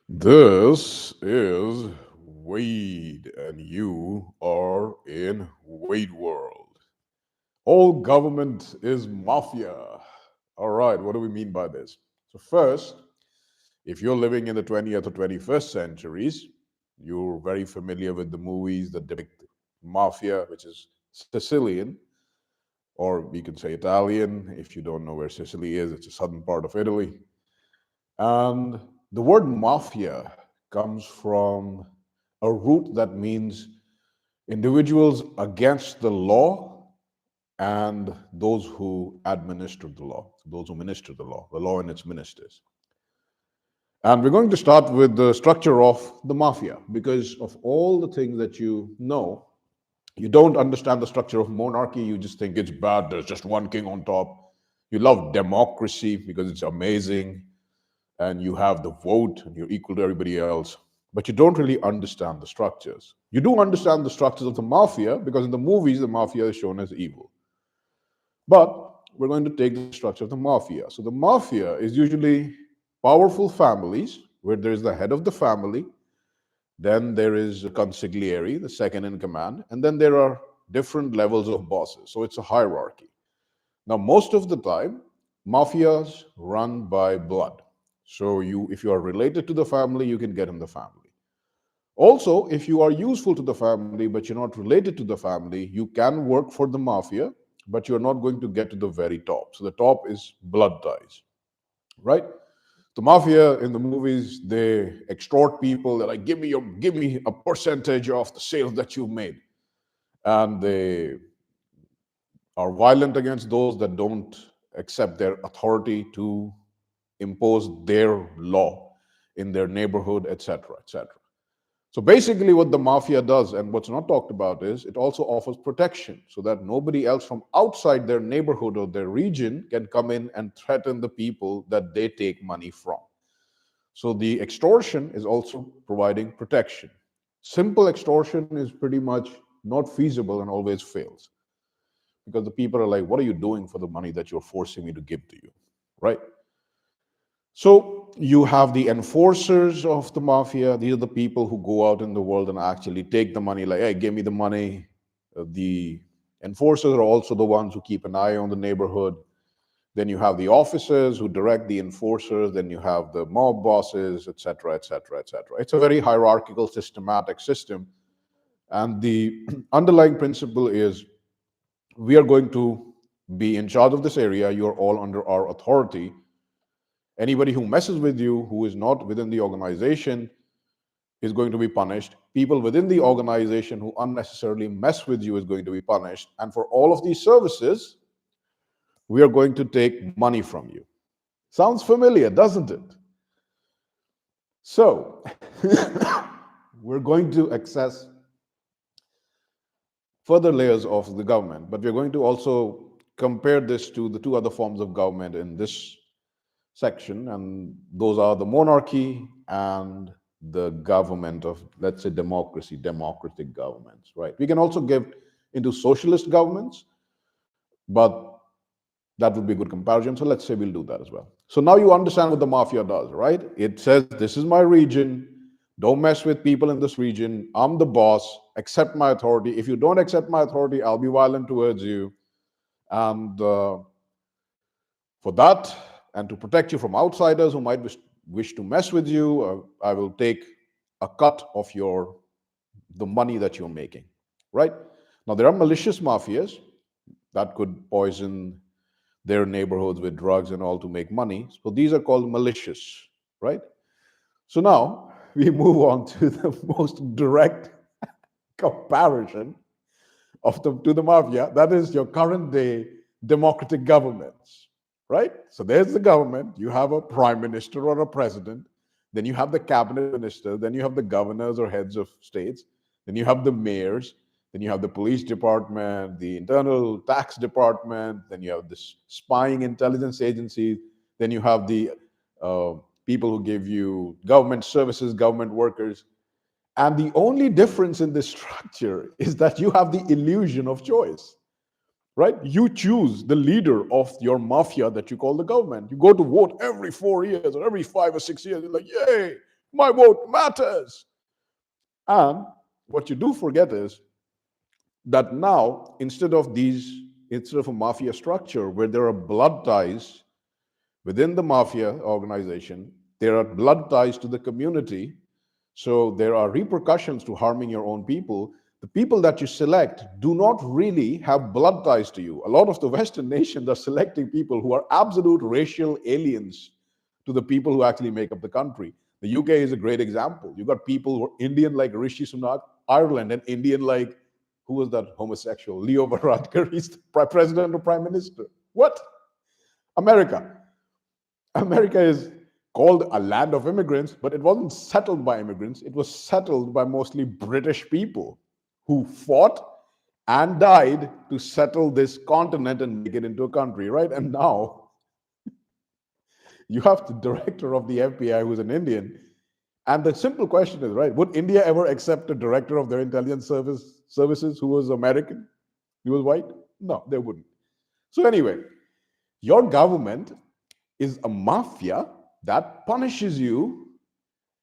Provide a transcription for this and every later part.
This is Wade, and you are in Wade World. All government is mafia. All right, what do we mean by this? So, first, if you're living in the 20th or 21st centuries, you're very familiar with the movies that depict mafia, which is Sicilian, or we can say Italian. If you don't know where Sicily is, it's a southern part of Italy. And the word mafia comes from a root that means individuals against the law and those who administer the law, those who minister the law and its ministers. And we're going to start with the structure of the mafia because of all the things that you know. You don't understand the structure of monarchy. You just think it's bad. There's just one king on top. You love democracy because it's amazing and you have the vote and you're equal to everybody else, but you don't really understand the structures. You do understand the structures of the mafia because in the movies, the mafia is shown as evil. But we're going to take the structure of the mafia. So the mafia is usually powerful families where there's the head of the family, then there is a consigliere, the second in command, and then there are different levels of bosses. So it's a hierarchy. Now, most of the time, mafias run by blood. So if you are related to the family, you can get in the family. Also, if you are useful to the family, but you're not related to the family, you can work for the mafia, but you're not going to get to the very top. So the top is blood ties, right? The mafia in the movies, they extort people. They're like, give me a percentage of the sales that you've made. And they are violent against those that don't accept their authority to impose their law in their neighborhood, etc., etc. So basically, what the mafia does, and what's not talked about, is it also offers protection so that nobody else from outside their neighborhood or their region can come in and threaten the people that they take money from. So the extortion is also providing protection. Simple extortion is pretty much not feasible and always fails because the people are like, what are you doing for the money that you're forcing me to give to you? Right? So you have the enforcers of the mafia. These are the people who go out in the world and actually take the money, like, hey, give me the money. The enforcers are also the ones who keep an eye on the neighborhood. Then you have the officers who direct the enforcers. Then you have the mob bosses, etc., etc., etc. It's a very hierarchical, systematic system. And the underlying principle is we are going to be in charge of this area. You're all under our authority. Anybody who messes with you, who is not within the organization, is going to be punished. People within the organization who unnecessarily mess with you is going to be punished. And for all of these services, we are going to take money from you. Sounds familiar, doesn't it? So, we're going to access further layers of the government, but we're going to also compare this to the two other forms of government in this section, and those are the monarchy and the government of, let's say, democracy, democratic governments, right? We can also get into socialist governments, but that would be a good comparison. So let's say we'll do that as well. So now you understand what the mafia does, right? It says, this is my region. Don't mess with people in this region. I'm the boss. Accept my authority. If you don't accept my authority, I'll be violent towards you. And for that, and to protect you from outsiders who might wish to mess with you, I will take a cut of the money that you're making, right? Now, there are malicious mafias that could poison their neighborhoods with drugs and all to make money. So these are called malicious, right? So now we move on to the most direct comparison to the mafia. That is your current day democratic governments, right? So there's the government. You have a prime minister or a president. Then you have the cabinet minister. Then you have the governors or heads of states. Then you have the mayors. Then you have the police department, the internal tax department. Then you have the spying intelligence agencies. Then you have the uh, people who give you government services, government workers. And the only difference in this structure is that you have the illusion of choice, right? You choose the leader of your mafia that you call the government. You go to vote every 4 years or every 5 or 6 years. You're like, yay, My vote matters. And what you do forget is that now, instead of a mafia structure where there are blood ties within the mafia organization, there are blood ties to the community. So there are repercussions to harming your own people. The people that you select do not really have blood ties to you. A lot of the Western nations are selecting people who are absolute racial aliens to the people who actually make up the country. The UK is a great example. You got people who are Indian like Rishi Sunak, Ireland, and Indian like, who was that homosexual? Leo Varadkar. He's the president or prime minister. What? America. America is called a land of immigrants, but it wasn't settled by immigrants. It was settled by mostly British people who fought and died to settle this continent and make it into a country, right? And now you have the director of the FBI who's an Indian. And the simple question is, right, would India ever accept a director of their intelligence services who was American, who was white? No, they wouldn't. So anyway, your government is a mafia that punishes you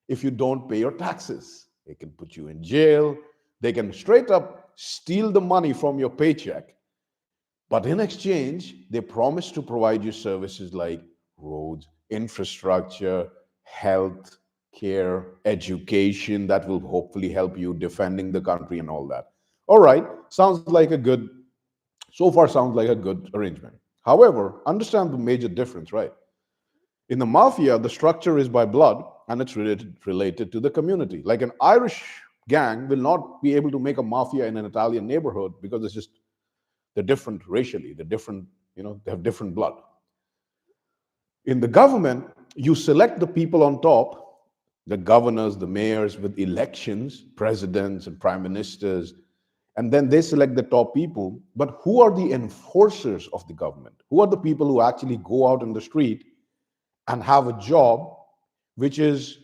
if you don't pay your taxes. They can put you in jail. They can straight up steal the money from your paycheck. But in exchange, they promise to provide you services like roads, infrastructure, health care, education that will hopefully help you defending the country and all that. All right, so far sounds like a good arrangement. However, understand the major difference, right? In the mafia, the structure is by blood and it's related to the community. Like an Irish gang will not be able to make a mafia in an Italian neighborhood because they're different racially, they're different, they have different blood. In the government, you select the people on top, the governors, the mayors with elections, presidents and prime ministers, and then they select the top people. But who are the enforcers of the government? Who are the people who actually go out in the street and have a job which is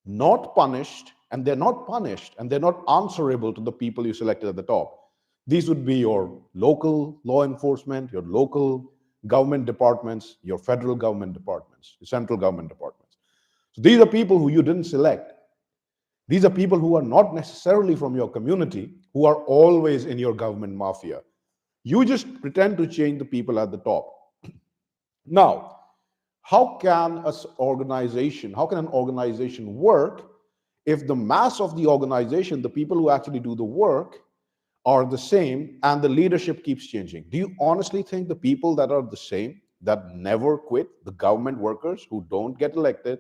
not punished, and they're not answerable to the people you selected at the top? These would be your local law enforcement, your local government departments, your federal government departments, your central government departments. So these are people who you didn't select. These are people who are not necessarily from your community, who are always in your government mafia. You just pretend to change the people at the top. Now, how can an organization work if the mass of the organization, the people who actually do the work, are the same and the leadership keeps changing? Do you honestly think the people that are the same, that never quit, the government workers who don't get elected,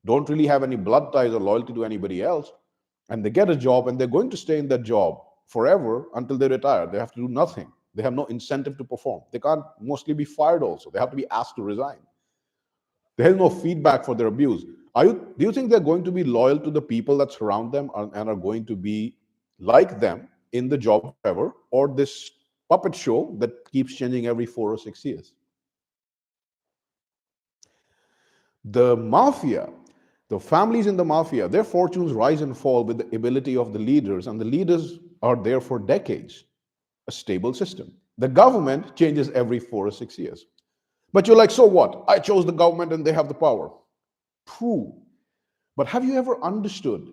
don't really have any blood ties or loyalty to anybody else, and they get a job and they're going to stay in that job forever until they retire? They have to do nothing. They have no incentive to perform. They can't mostly be fired also. They have to be asked to resign. There is no feedback for their abuse. Do you think they're going to be loyal to the people that surround them and are going to be like them in the job forever, or this puppet show that keeps changing every 4 or 6 years? The mafia, the families in the mafia, their fortunes rise and fall with the ability of the leaders, and the leaders are there for decades, a stable system. The government changes every 4 or 6 years. But you're like, so what? I chose the government and they have the power. True. But have you ever understood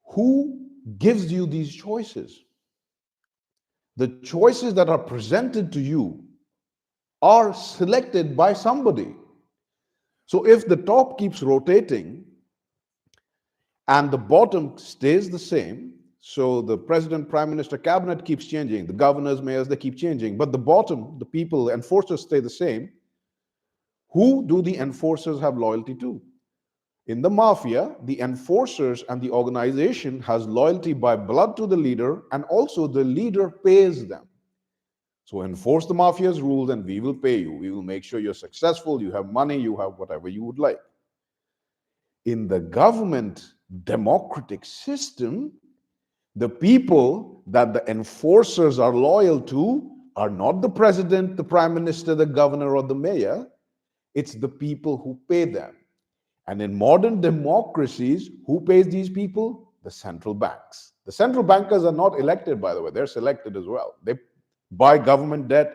who gives you these choices? The choices that are presented to you are selected by somebody. So if the top keeps rotating and the bottom stays the same, so the president, prime minister, cabinet keeps changing, the governors, mayors, they keep changing, but the bottom, the people, enforcers stay the same, who do the enforcers have loyalty to? In the mafia, the enforcers and the organization has loyalty by blood to the leader, and also the leader pays them. So enforce the mafia's rules and we will pay you. We will make sure you're successful, you have money, you have whatever you would like. In the government democratic system, the people that the enforcers are loyal to are not the president, the prime minister, the governor, or the mayor. It's the people who pay them. And in modern democracies, who pays these people? The central banks. The central bankers are not elected, by the way. They're selected as well. They buy government debt,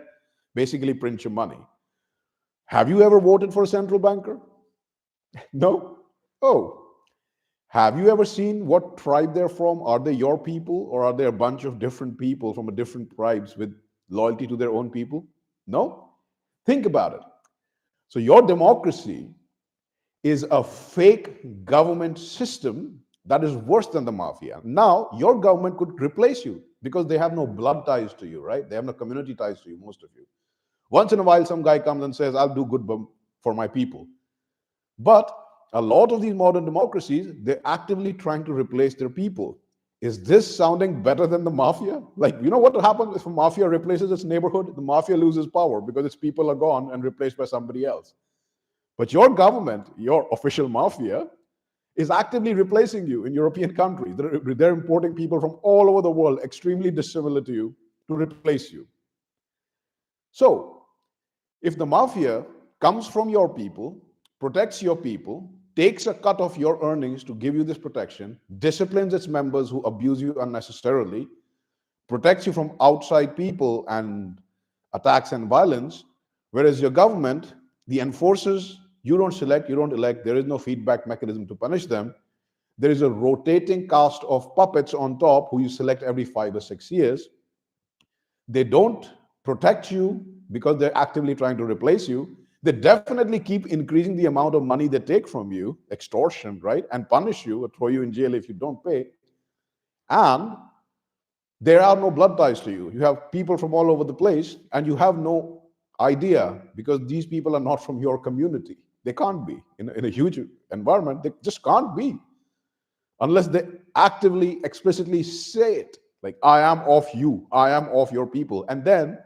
basically print your money. Have you ever voted for a central banker? No? Oh. Have you ever seen what tribe they're from? Are they your people, or are they a bunch of different people from a different tribes with loyalty to their own people? No? Think about it. So your democracy is a fake government system that is worse than the mafia. Now, your government could replace you because they have no blood ties to you, right? They have no community ties to you, most of you. Once in a while, some guy comes and says, I'll do good for my people. But a lot of these modern democracies, they're actively trying to replace their people. Is this sounding better than the mafia? Like, you know what will happen if a mafia replaces its neighborhood? The mafia loses power because its people are gone and replaced by somebody else. But your government, your official mafia, is actively replacing you in European countries. They're importing people from all over the world, extremely dissimilar to you, to replace you. So, if the mafia comes from your people, protects your people, takes a cut of your earnings to give you this protection, disciplines its members who abuse you unnecessarily, protects you from outside people and attacks and violence, whereas your government, the enforcers, you don't select, you don't elect, there is no feedback mechanism to punish them. There is a rotating cast of puppets on top who you select every 5 or 6 years. They don't protect you because they're actively trying to replace you. They definitely keep increasing the amount of money they take from you, extortion, right? And punish you or throw you in jail if you don't pay. And there are no blood ties to you. You have people from all over the place, and you have no idea because these people are not from your community. They can't be. In a huge environment, they just can't be unless they actively, explicitly say it. Like, I am of you, I am of your people. And then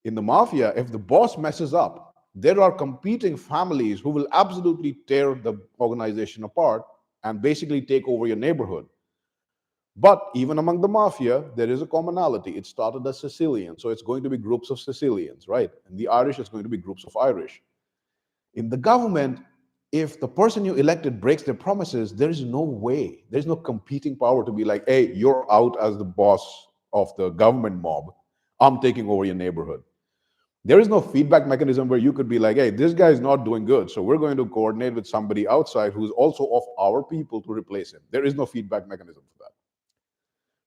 in the mafia, if the boss messes up, there are competing families who will absolutely tear the organization apart and basically take over your neighborhood. But even among the mafia, there is a commonality. It started as Sicilian, so it's going to be groups of Sicilians, right? And the Irish is going to be groups of Irish. In the government, if the person you elected breaks their promises, there is no way, there's no competing power to be like, hey, you're out as the boss of the government mob. I'm taking over your neighborhood. There is no feedback mechanism where you could be like, hey, this guy is not doing good, so we're going to coordinate with somebody outside who's also of our people to replace him. There is no feedback mechanism for that.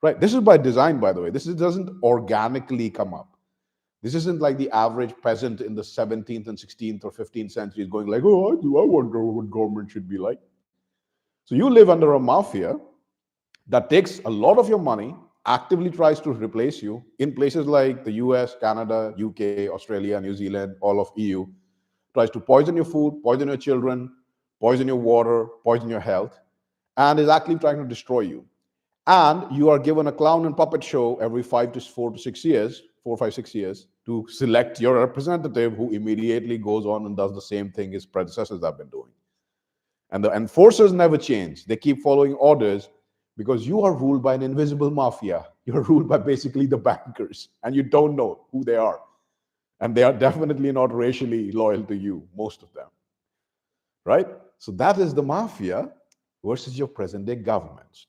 Right? This is by design, by the way. Doesn't organically come up. This isn't like the average peasant in the 17th and 16th or 15th centuries going like, oh, I wonder what government should be like. So you live under a mafia that takes a lot of your money, actively tries to replace you in places like the US, Canada, UK, Australia, New Zealand, all of EU, tries to poison your food, poison your children, poison your water, poison your health, and is actively trying to destroy you. And you are given a clown and puppet show every 4 to 6 years, 4, 5, 6 years, to select your representative who immediately goes on and does the same thing his predecessors have been doing. And the enforcers never change. They keep following orders because you are ruled by an invisible mafia. You're ruled by basically the bankers, and you don't know who they are. And they are definitely not racially loyal to you, most of them. Right? So that is the mafia versus your present day governments.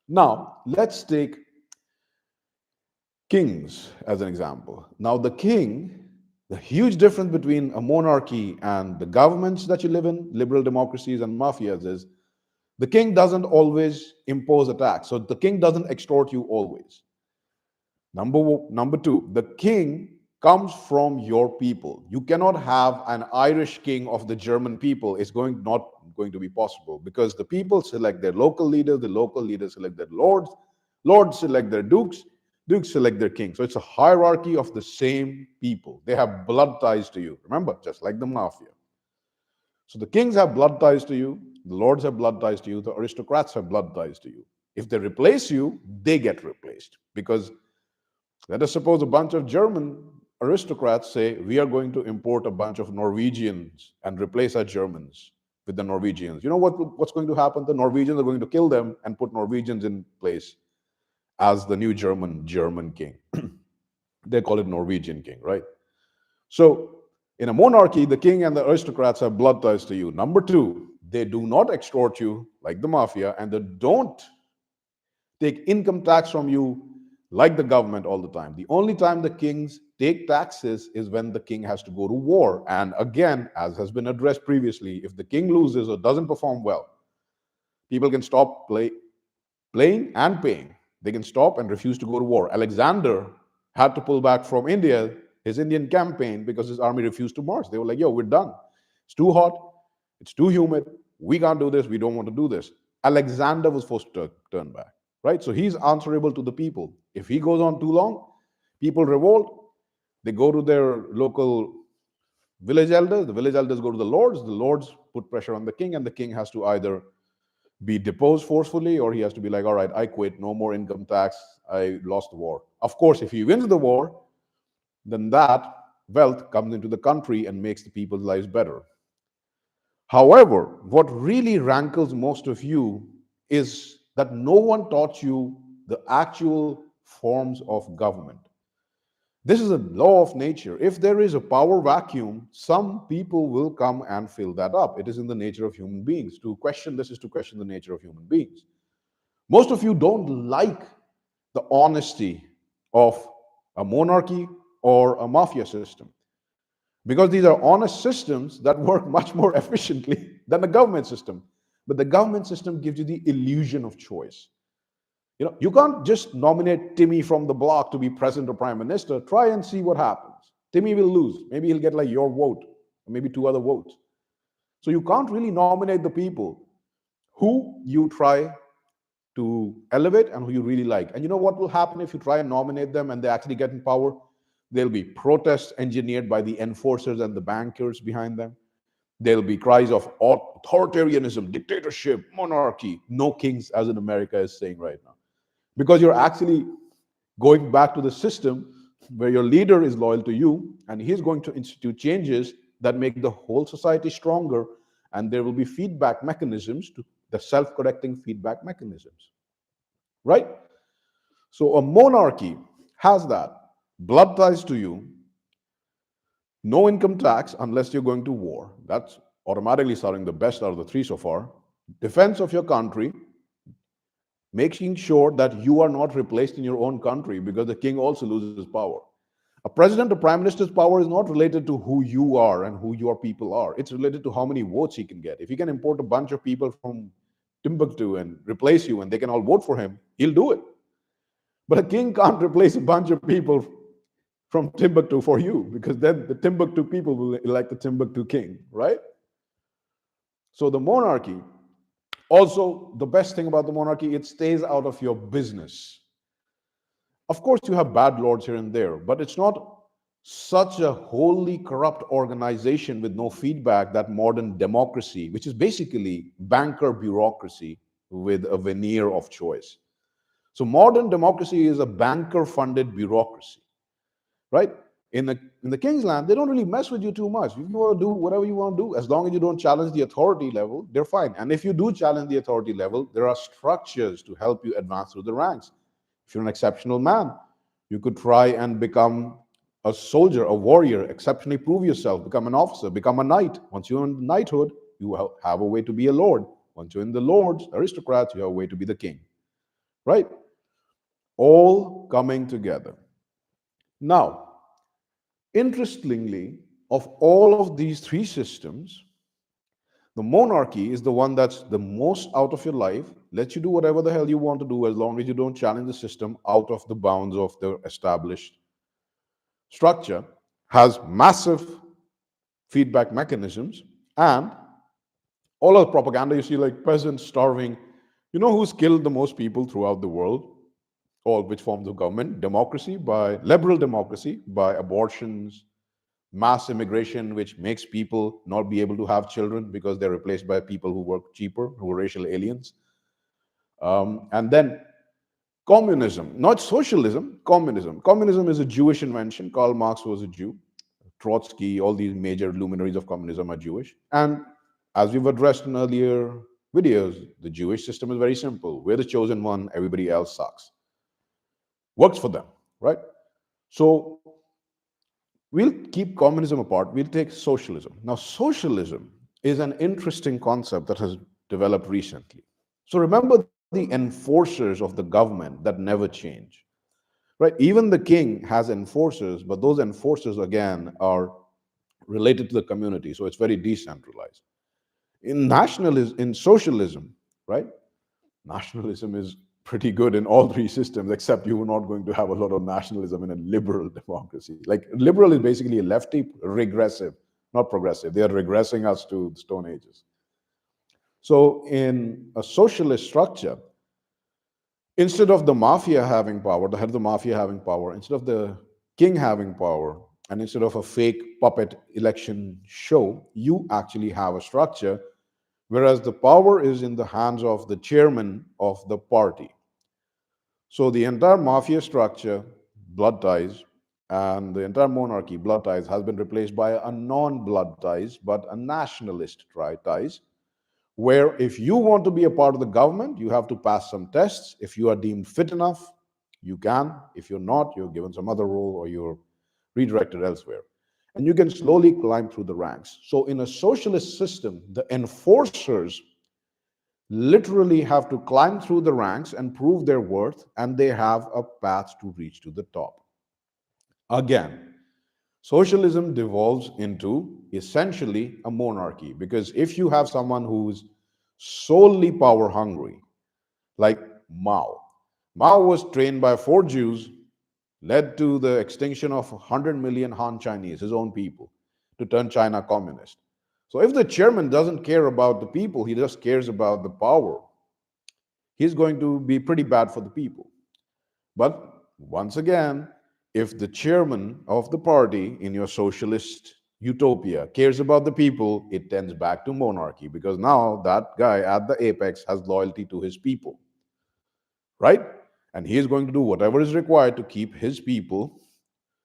Now, let's take kings as an example. Now, the king, the huge difference between a monarchy and the governments that you live in, liberal democracies and mafias, is the king doesn't always impose a tax. So the king doesn't extort you always. Number two, the king comes from your people. You cannot have an Irish king of the German people. It's not going to be possible because the people select their local leaders, the local leaders select their lords, lords select their dukes, dukes select their kings. So it's a hierarchy of the same people. They have blood ties to you. Remember, just like the mafia. So the kings have blood ties to you, the lords have blood ties to you, the aristocrats have blood ties to you. If they replace you, they get replaced because let us suppose a bunch of German aristocrats say, we are going to import a bunch of Norwegians and replace our Germans with the Norwegians. You know what's going to happen? The Norwegians are going to kill them and put Norwegians in place as the new German king. They call it Norwegian king, right? So in a monarchy, the king and the aristocrats have blood ties to you. Number two, they do not extort you like the mafia, and they don't take income tax from you like the government all the time. The only time the kings take taxes is when the king has to go to war. And again, as has been addressed previously, if the king loses or doesn't perform well, People can stop playing and paying. They can stop and refuse to go to war. Alexander had to pull back from India, his Indian campaign, because his army refused to march. They were like, yo, we're done. It's too hot. It's too humid. We can't do this. We don't want to do this. Alexander was forced to turn back, right? So he's answerable to the people. If he goes on too long, people revolt. They go to their local village elders. The village elders go to the lords. The lords put pressure on the king, and the king has to either be deposed forcefully, or he has to be like, all right, I quit, no more income tax, I lost the war. Of course, if he wins the war, then that wealth comes into the country and makes the people's lives better. However, what really rankles most of you is that no one taught you the actual forms of government. This is a law of nature. If there is a power vacuum, some people will come and fill that up. It is in the nature of human beings. To question this is to question the nature of human beings. Most of you don't like the honesty of a monarchy or a mafia system, because these are honest systems that work much more efficiently than the government system. But the government system gives you the illusion of choice. You can't just nominate Timmy from the block to be president or prime minister. Try and see what happens. Timmy will lose. Maybe he'll get like your vote, or maybe 2 other votes. So you can't really nominate the people who you try to elevate and who you really like. And you know what will happen if you try and nominate them and they actually get in power? There'll be protests engineered by the enforcers and the bankers behind them. There'll be cries of authoritarianism, dictatorship, monarchy, no kings, as in America is saying right now. Because you're actually going back to the system where your leader is loyal to you, and he's going to institute changes that make the whole society stronger, and there will be feedback mechanisms, to the self-correcting feedback mechanisms, right? So a monarchy has that. Blood ties to you, no income tax unless you're going to war. That's automatically sounding the best out of the 3 so far. Defense of your country, making sure that you are not replaced in your own country, because the king also loses power. A president or prime minister's power is not related to who you are and who your people are. It's related to how many votes he can get. If he can import a bunch of people from Timbuktu and replace you and they can all vote for him, he'll do it. But a king can't replace a bunch of people from Timbuktu for you, because then the Timbuktu people will elect the Timbuktu king, right? So the monarchy, also the best thing about the monarchy, it stays out of your business. Of course, you have bad lords here and there, but it's not such a wholly corrupt organization with no feedback that modern democracy, which is basically banker bureaucracy with a veneer of choice. So modern democracy is a banker-funded bureaucracy, right? In the king's land, they don't really mess with you too much. You want to do whatever you want to do, as long as you don't challenge the authority level, they're fine. And if you do challenge the authority level, there are structures to help you advance through the ranks. If you're an exceptional man, you could try and become a soldier, a warrior, exceptionally prove yourself, become an officer, become a knight. Once you're in knighthood, you have a way to be a lord. Once you're in the lords, aristocrats, you have a way to be the king, right? All coming together. Now, interestingly, of all of these 3 systems, the monarchy is the one that's the most out of your life, lets you do whatever the hell you want to do as long as you don't challenge the system out of the bounds of the established structure, has massive feedback mechanisms, and all of the propaganda you see, like peasants starving. You know who's killed the most people throughout the world? All which forms of government? Democracy, by liberal democracy, by abortions, mass immigration, which makes people not be able to have children because they're replaced by people who work cheaper, who are racial aliens. And then communism, not socialism, communism. Communism is a Jewish invention. Karl Marx was a Jew. Trotsky, all these major luminaries of communism are Jewish. And as we've addressed in earlier videos, the Jewish system is very simple. We're the chosen one, everybody else sucks. Works for them, right? So we'll keep communism apart. We'll take socialism. Now, socialism is an interesting concept that has developed recently. So remember the enforcers of the government that never change, right? Even the king has enforcers, but those enforcers, again, are related to the community. So it's very decentralized. In nationalism, in socialism, right? Nationalism is pretty good in all three systems, except you are not going to have a lot of nationalism in a liberal democracy. Like liberal is basically a lefty, regressive, not progressive. They are regressing us to the Stone Ages. So in a socialist structure, instead of the mafia having power, the head of the mafia having power, instead of the king having power, and instead of a fake puppet election show, you actually have a structure, whereas the power is in the hands of the chairman of the party. So the entire mafia structure, blood ties, and the entire monarchy, blood ties, has been replaced by a non-blood ties, but a nationalist ties, where if you want to be a part of the government, you have to pass some tests. If you are deemed fit enough, you can. If you're not, you're given some other role or you're redirected elsewhere. And you can slowly climb through the ranks. So in a socialist system, the enforcers literally have to climb through the ranks and prove their worth, and they have a path to reach to the top. Again, socialism devolves into essentially a monarchy, because if you have someone who's solely power hungry, like Mao, Mao was trained by four Jews, led to the extinction of 100 million Han Chinese, his own people, to turn China communist. So if the chairman doesn't care about the people, he just cares about the power, he's going to be pretty bad for the people. But once again, if the chairman of the party in your socialist utopia cares about the people, it tends back to monarchy, because now that guy at the apex has loyalty to his people, right? And he is going to do whatever is required to keep his people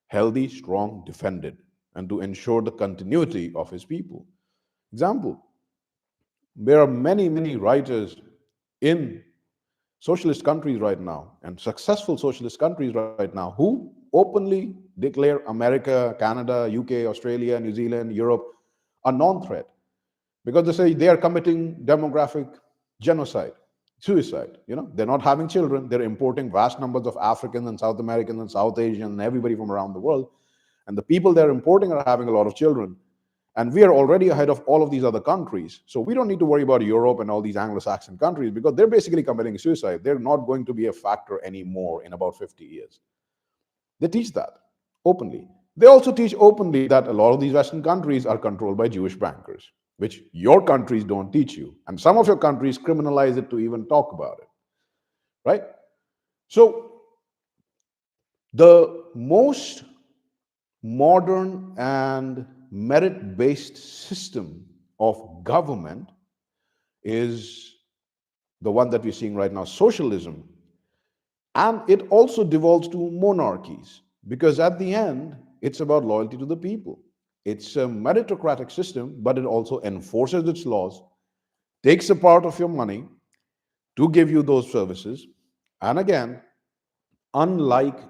healthy, strong, defended, and to ensure the continuity of his people. Example, there are many, many writers in socialist countries right now and successful socialist countries right now who openly declare America, Canada, UK, Australia, New Zealand, Europe a non-threat, because they say they are committing demographic genocide, suicide. They're not having children, they're importing vast numbers of Africans and South Americans and South Asians and everybody from around the world, and the people they're importing are having a lot of children. And we are already ahead of all of these other countries. So we don't need to worry about Europe and all these Anglo-Saxon countries, because they're basically committing suicide. They're not going to be a factor anymore in about 50 years. They teach that openly. They also teach openly that a lot of these Western countries are controlled by Jewish bankers, which your countries don't teach you. And some of your countries criminalize it to even talk about it, right? So the most modern and merit-based system of government is the one that we're seeing right now, socialism. And it also devolves to monarchies, because at the end, it's about loyalty to the people. It's a meritocratic system, but it also enforces its laws, takes a part of your money to give you those services. And again, unlike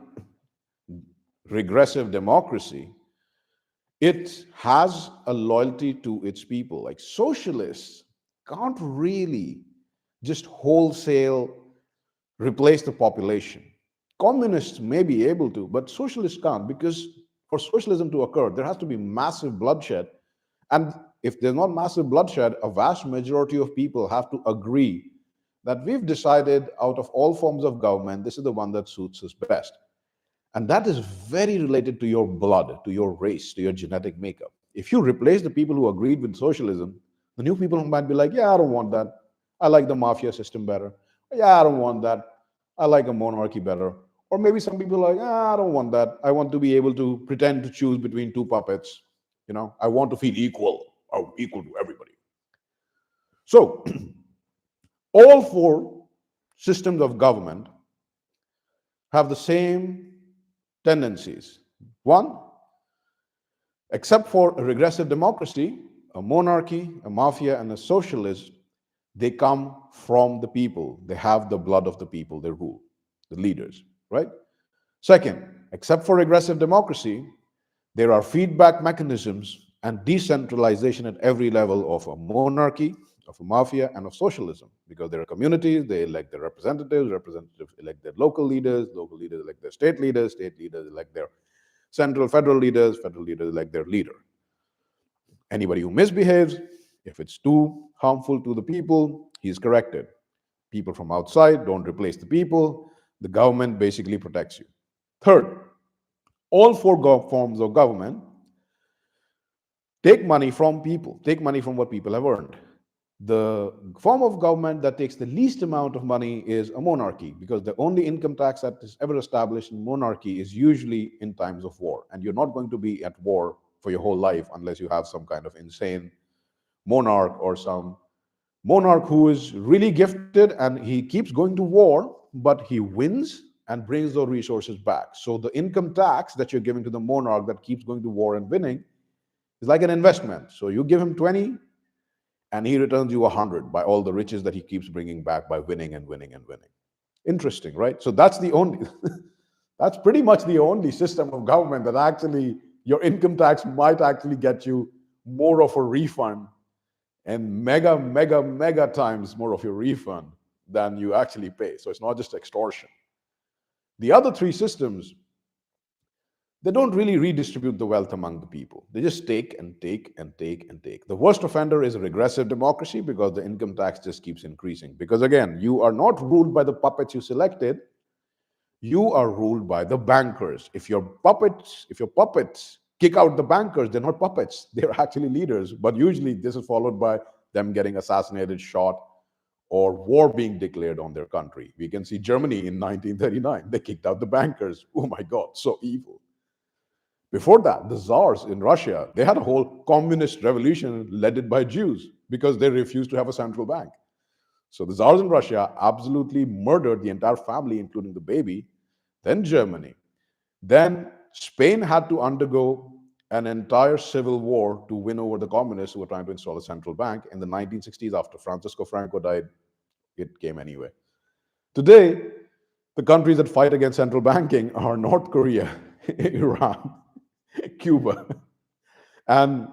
regressive democracy, it has a loyalty to its people. Like socialists can't really just wholesale replace the population. Communists may be able to, but socialists can't, because for socialism to occur, there has to be massive bloodshed. And if there's not massive bloodshed, a vast majority of people have to agree that we've decided out of all forms of government, this is the one that suits us best. And that is very related to your blood, to your race, to your genetic makeup. If you replace the people who agreed with socialism, the new people might be like, yeah, I don't want that. I like the mafia system better. Yeah, I don't want that. I like a monarchy better. Or maybe some people are like, ah, I don't want that. I want to be able to pretend to choose between two puppets. I want to feel equal, or equal to everybody. So, all four systems of government have the same tendencies. One, except for a regressive democracy, a monarchy, a mafia, and a socialist, they come from the people. They have the blood of the people they rule, the leaders, right? Second, except for regressive democracy, there are feedback mechanisms and decentralization at every level of a monarchy, of a mafia, and of socialism, because there are communities, they elect their representatives, representatives elect their local leaders elect their state leaders elect their federal leaders elect their leader. Anybody who misbehaves, if it's too harmful to the people, he's corrected. people from outside, don't replace the people. The government basically protects you. Third, all four forms of government take money from people, take money from what people have earned. The form of government that takes the least amount of money is a monarchy, because the only income tax that is ever established in monarchy is usually in times of war. And you're not going to be at war for your whole life unless you have some kind of insane monarch, or some monarch who is really gifted and he keeps going to war, but he wins and brings those resources back. So the income tax that you're giving to the monarch that keeps going to war and winning is like an investment. So you give him 20 and he returns you 100 by all the riches that he keeps bringing back by winning and winning and winning. Interesting, right? So that's the only, that's pretty much the only system of government that actually your income tax might actually get you more of a refund, and mega times more of your refund than you actually pay. So it's not just extortion. The other three systems, they don't really redistribute the wealth among the people. They just take and take and take and take. The worst offender is a regressive democracy, because the income tax just keeps increasing. Because again, you are not ruled by the puppets you selected. You are ruled by the bankers. If your puppets kick out the bankers, they're not puppets. They're actually leaders. But usually this is followed by them getting assassinated, shot, or war being declared on their country. We can see Germany in 1939. They kicked out the bankers. Oh my God, so evil. Before that, the czars in Russia, they had a whole communist revolution led by Jews because they refused to have a central bank. So the czars in Russia absolutely murdered the entire family, including the baby. Then Germany. Then Spain had to undergo an entire civil war to win over the communists who were trying to install a central bank. In the 1960s, after Francisco Franco died, it came anyway. Today, the countries that fight against central banking are North Korea, Iran, Cuba. And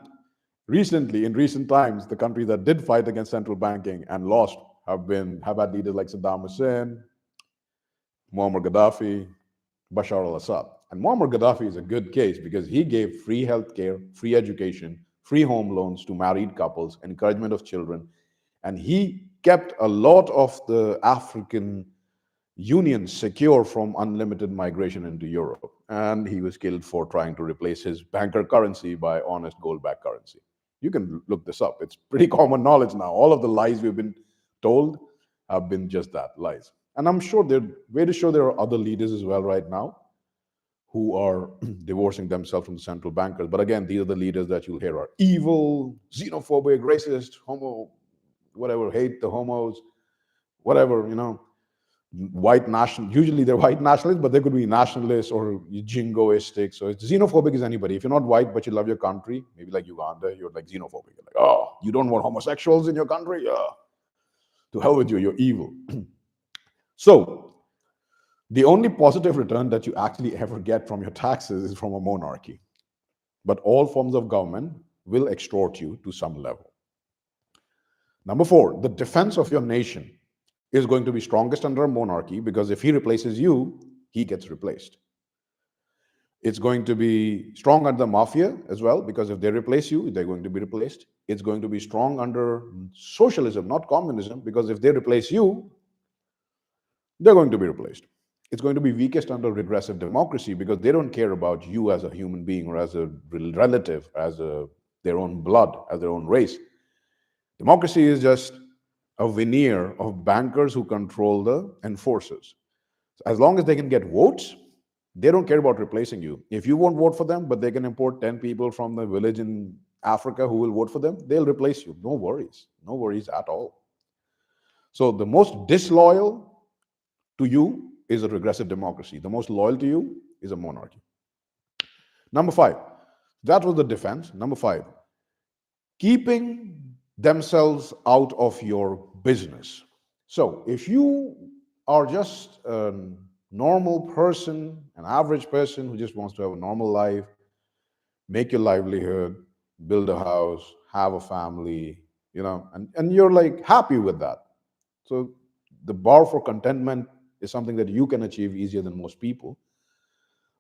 recently, in recent times, the countries that did fight against central banking and lost have had leaders like Saddam Hussein, Muammar Gaddafi, Bashar al-Assad. And Muammar Gaddafi is a good case because he gave free healthcare, free education, free home loans to married couples, encouragement of children, and he kept a lot of the African Union secure from unlimited migration into Europe. And he was killed for trying to replace his banker currency by honest gold-backed currency. You can look this up. It's pretty common knowledge now. All of the lies we've been told have been just that, lies. And I'm sure there are other leaders as well right now who are divorcing themselves from the central bankers. But again, these are the leaders that you'll hear are evil, xenophobic, racist, homo, whatever, hate the homos, whatever, white national. Usually they're white nationalists, but they could be nationalists or jingoistic. So it's xenophobic is anybody. If you're not white but you love your country, maybe like Uganda, you're like xenophobic. You're like, oh, you don't want homosexuals in your country? Yeah. To hell with you, you're evil. So the only positive return that you actually ever get from your taxes is from a monarchy. But all forms of government will extort you to some level. Number 4, the defense of your nation is going to be strongest under a monarchy, because if he replaces you, he gets replaced. It's going to be strong under the mafia as well, because if they replace you, they're going to be replaced. It's going to be strong under socialism, not communism, because if they replace you, they're going to be replaced. It's going to be weakest under regressive democracy, because they don't care about you as a human being or as a relative, as their own blood, as their own race. Democracy is just a veneer of bankers who control the enforcers. So as long as they can get votes, they don't care about replacing you. If you won't vote for them, but they can import 10 people from the village in Africa who will vote for them, they'll replace you. No worries at all. So the most disloyal to you is a regressive democracy. The most loyal to you is a monarchy. Number 5, that was the defense. Number 5, keeping themselves out of your business. So if you are just a normal person, an average person who just wants to have a normal life, make your livelihood, build a house, have a family, and you're like happy with that. So the bar for contentment is something that you can achieve easier than most people.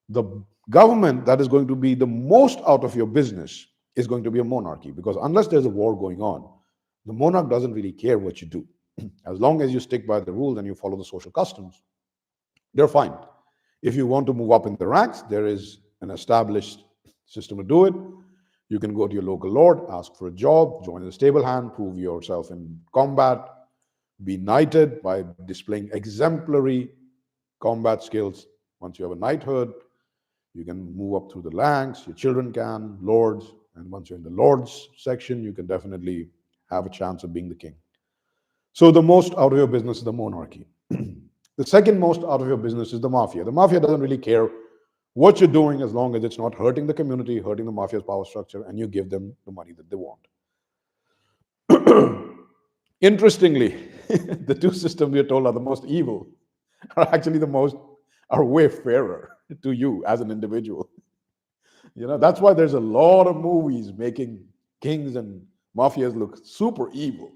The government that is going to be the most out of your business is going to be a monarchy, because unless there's a war going on, the monarch doesn't really care what you do. As long as you stick by the rules and you follow the social customs, they're fine. If you want to move up in the ranks, there is an established system to do it. You can go to your local lord, ask for a job, join the stable hand, prove yourself in combat, be knighted by displaying exemplary combat skills. Once you have a knighthood, you can move up through the ranks, your children can, lords, and once you're in the lords section, you can definitely have a chance of being the king. So the most out of your business is the monarchy. The second most out of your business is the mafia. The mafia doesn't really care what you're doing as long as it's not hurting the community, hurting the mafia's power structure, and you give them the money that they want. Interestingly, the two systems we are told are the most evil are actually the most are way fairer to you as an individual. That's why there's a lot of movies making kings and mafias look super evil,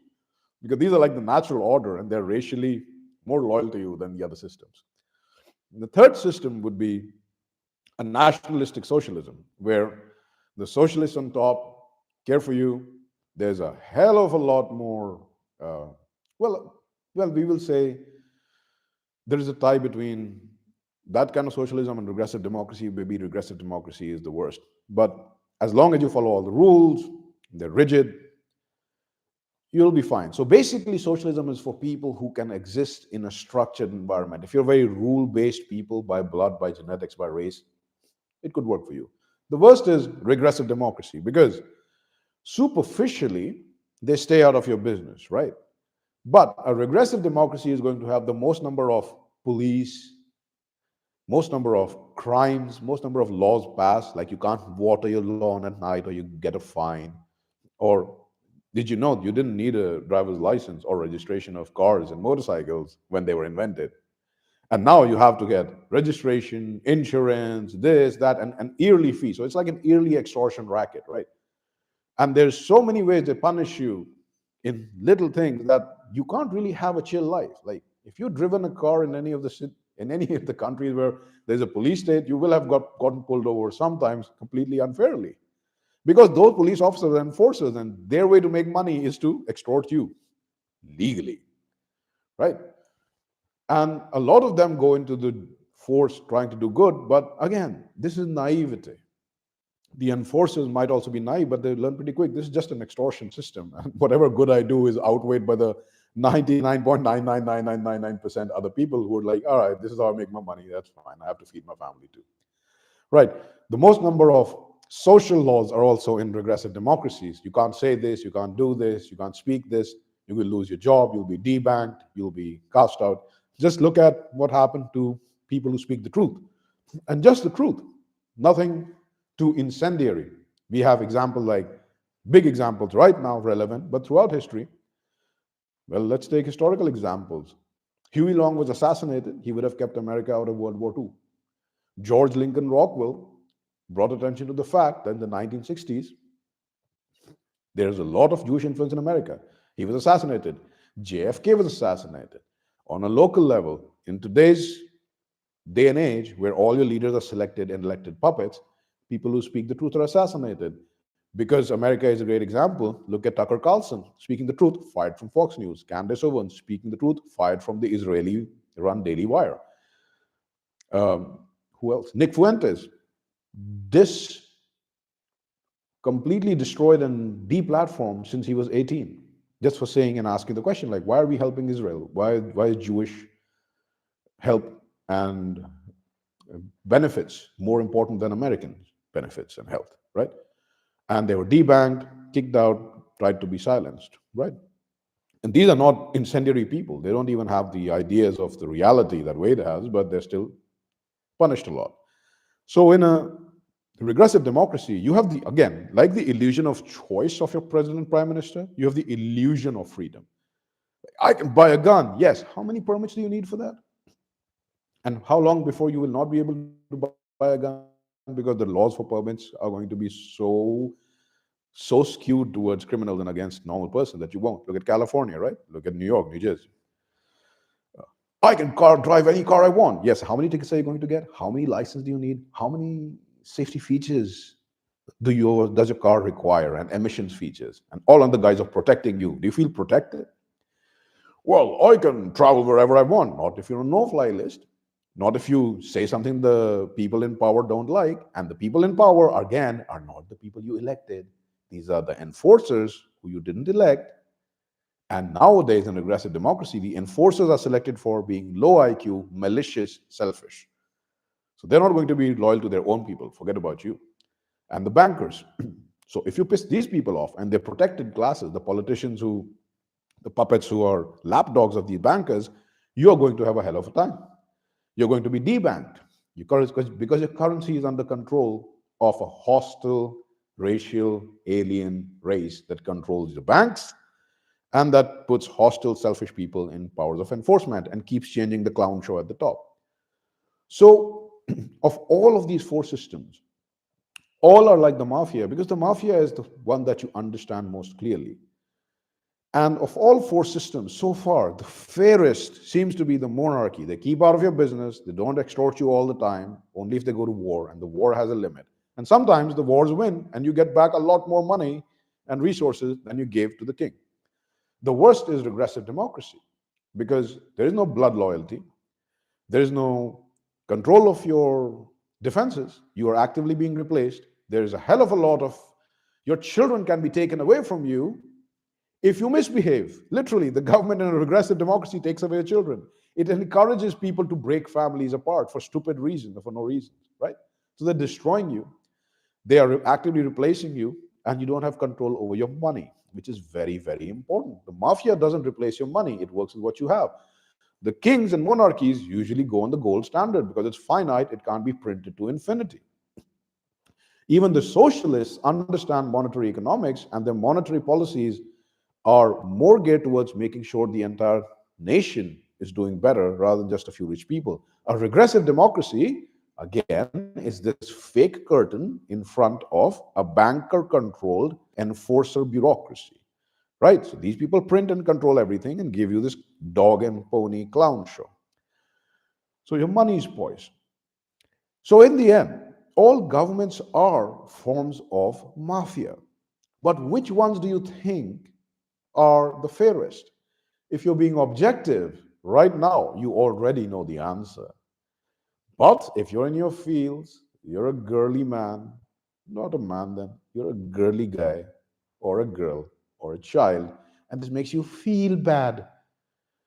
because these are like the natural order and they're racially more loyal to you than the other systems. And the third system would be a nationalistic socialism, where the socialists on top care for you. There's a hell of a lot more, uh, well, we will say there is a tie between that kind of socialism and regressive democracy. Maybe regressive democracy is the worst. But as long as you follow all the rules, they're rigid, you'll be fine. So basically, socialism is for people who can exist in a structured environment. If you're very rule based people by blood, by genetics, by race, it could work for you. The worst is regressive democracy, because superficially, they stay out of your business, right? But a regressive democracy is going to have the most number of police, most number of crimes, most number of laws passed, like you can't water your lawn at night or you get a fine. Or did you know you didn't need a driver's license or registration of cars and motorcycles when they were invented? And now you have to get registration, insurance, this, that, and an yearly fee. So it's like an yearly extortion racket, right? And there's so many ways they punish you in little things that you can't really have a chill life. Like if you've driven a car in any of the countries where there's a police state, you will have gotten pulled over sometimes completely unfairly, because those police officers are enforcers, and their way to make money is to extort you legally, right? And a lot of them go into the force trying to do good, but again, this is naivety. The enforcers might also be naive, but they learn pretty quick. This is just an extortion system. And whatever good I do is outweighed by the 99.99999% other people who are like, all right, this is how I make my money. That's fine. I have to feed my family too. Right. The most number of social laws are also in regressive democracies. You can't say this, you can't do this, you can't speak this, you will lose your job, you'll be debanked, you'll be cast out. Just look at what happened to people who speak the truth. And just the truth, nothing too incendiary. We have examples like big examples right now relevant, but throughout history. Well, let's take historical examples. Huey Long was assassinated. He would have kept America out of World War II. George Lincoln Rockwell brought attention to the fact that in the 1960s, there's a lot of Jewish influence in America. He was assassinated. JFK was assassinated. On a local level, in today's day and age, where all your leaders are selected and elected puppets, people who speak the truth are assassinated. Because America is a great example, look at Tucker Carlson speaking the truth, fired from Fox News. Candace Owens speaking the truth, fired from the Israeli run Daily Wire. Who else? Nick Fuentes. This completely destroyed and deplatformed since he was 18, just for saying and asking the question, like, why are we helping Israel? Why is Jewish help and benefits more important than American benefits and health, right? And they were debanked, kicked out, tried to be silenced, right? And these are not incendiary people. They don't even have the ideas of the reality that WAYDE has, but they're still punished a lot. So in a regressive democracy, you have the, again, like the illusion of choice of your president, prime minister, you have the illusion of freedom. I can buy a gun. Yes. How many permits do you need for that? And how long before you will not be able to buy a gun, because the laws for permits are going to be so skewed towards criminals and against normal person that you won't. Look at California, right? Look at New York, New Jersey. I can drive any car I want. Yes. How many tickets are you going to get? How many licenses do you need? How many safety features does your car require, and emissions features, and all on the guise of protecting you? Do you feel protected? Well, I can travel wherever I want. Not if you're on no-fly list. Not if you say something the people in power don't like. And the people in power, again, are not the people you elected. These are the enforcers who you didn't elect. And nowadays, in aggressive democracy, the enforcers are selected for being low IQ, malicious, selfish. So they're not going to be loyal to their own people. Forget about you. And the bankers. So if you piss these people off, and they're protected classes, the politicians who, the puppets who are lapdogs of these bankers, you're going to have a hell of a time. You're going to be debanked because your currency is under control of a hostile, racial, alien race that controls the banks and that puts hostile, selfish people in powers of enforcement and keeps changing the clown show at the top. So, of all of these four systems, all are like the mafia because the mafia is the one that you understand most clearly. And of all four systems, so far, the fairest seems to be the monarchy. They keep out of your business, they don't extort you all the time, only if they go to war, and the war has a limit. And sometimes the wars win, and you get back a lot more money and resources than you gave to the king. The worst is regressive democracy because there is no blood loyalty, there is no control of your defenses, you are actively being replaced. There is a hell of a lot of your children can be taken away from you if you misbehave. Literally, the government in a regressive democracy takes away your children. It encourages people to break families apart for stupid reasons or for no reasons, right? So they're destroying you. They are actively replacing you, and you don't have control over your money, which is very, very important. The mafia doesn't replace your money, it works with what you have. The kings and monarchies usually go on the gold standard because it's finite, it can't be printed to infinity. Even the socialists understand monetary economics, and their monetary policies are more geared towards making sure the entire nation is doing better rather than just a few rich people. A regressive democracy, again, is this fake curtain in front of a banker controlled enforcer bureaucracy. Right? So these people print and control everything and give you this dog and pony clown show. So your money is poised. So, in the end, all governments are forms of mafia. But which ones do you think are the fairest? If you're being objective right now, you already know the answer. But if you're in your fields, you're a girly man, not a man then, you're a girly guy or a girl or a child, and this makes you feel bad,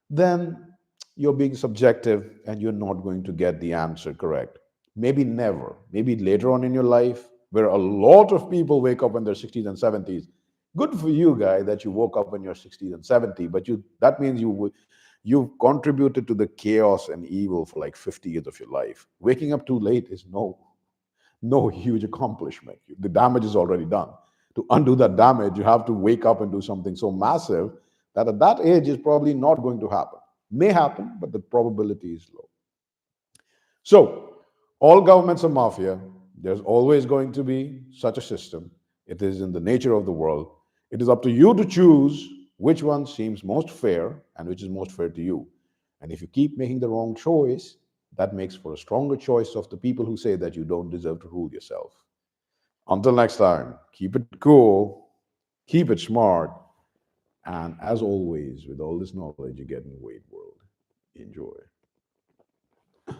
then you're being subjective and you're not going to get the answer correct. Maybe never, maybe later on in your life, where a lot of people wake up in their 60s and 70s. Good for you, guy, that you woke up in your 60s and 70s, but you that means you've contributed to the chaos and evil for like 50 years of your life. Waking up too late is no huge accomplishment. The damage is already done. To undo that damage, you have to wake up and do something so massive that at that age is probably not going to happen. May happen, but the probability is low. So, all governments are mafia. There's always going to be such a system. It is in the nature of the world. It is up to you to choose which one seems most fair and which is most fair to you. And if you keep making the wrong choice, that makes for a stronger choice of the people who say that you don't deserve to rule yourself. Until next time, keep it cool, keep it smart, and as always, with all this knowledge you get in Wade World, enjoy.